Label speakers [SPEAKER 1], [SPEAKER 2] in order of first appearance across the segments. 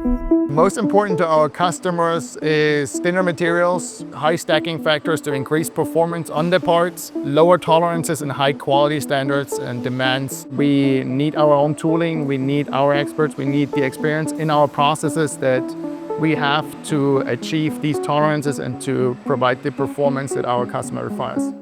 [SPEAKER 1] Most important to our customers is thinner materials, high stacking factors to increase performance on the parts, lower tolerances and high quality standards and demands. We need our own tooling, we need our experts, we need the experience in our processes that we have to achieve these tolerances and to provide the performance that our customer requires.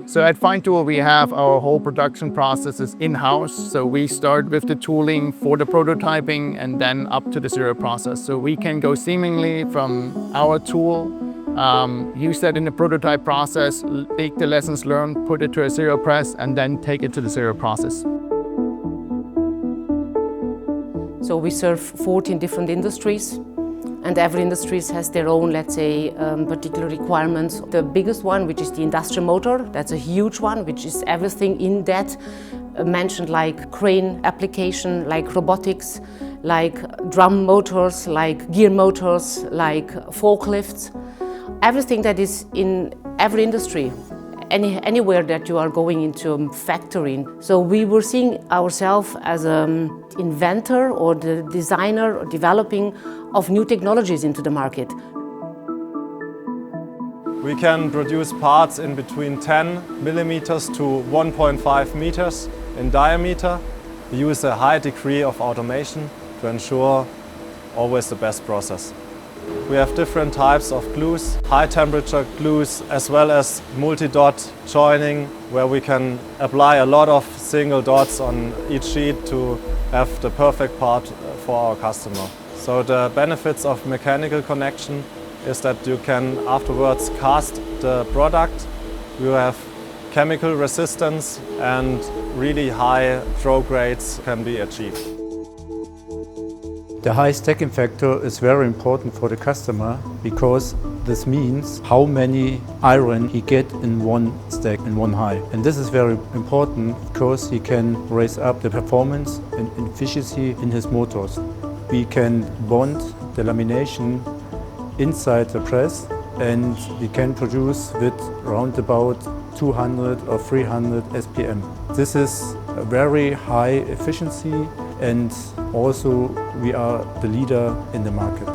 [SPEAKER 1] So at Feintool, we have our whole production processes in-house. So we start with the tooling for the prototyping and then up to the serial process. So we can go seamlessly from our tool, use that in the prototype process, take the lessons learned, put it to a serial press, and then take it to the serial process.
[SPEAKER 2] So we serve 14 different industries. And every industry has their own, let's say, particular requirements. The biggest one, which is the industrial motor, that's a huge one, which is everything in that mentioned, like crane application, like robotics, like drum motors, like gear motors, like forklifts. Everything that is in every industry, anywhere that you are going into a factory. So we were seeing ourselves as an inventor or the designer or developing of new technologies into the market.
[SPEAKER 3] We can produce parts in between 10 millimeters to 1.5 meters in diameter. We use a high degree of automation to ensure always the best process. We have different types of glues, high temperature glues, as well as multi-dot joining, where we can apply a lot of single dots on each sheet to have the perfect part for our customer. So the benefits of mechanical connection is that you can afterwards cast the product. You have chemical resistance and really high throw grades can be achieved.
[SPEAKER 4] The high stacking factor is very important for the customer because this means how many iron he get in one stack, in one high. And this is very important because he can raise up the performance and efficiency in his motors. We can bond the lamination inside the press and we can produce with around about 200 or 300 SPM. This is a very high efficiency and also we are the leader in the market.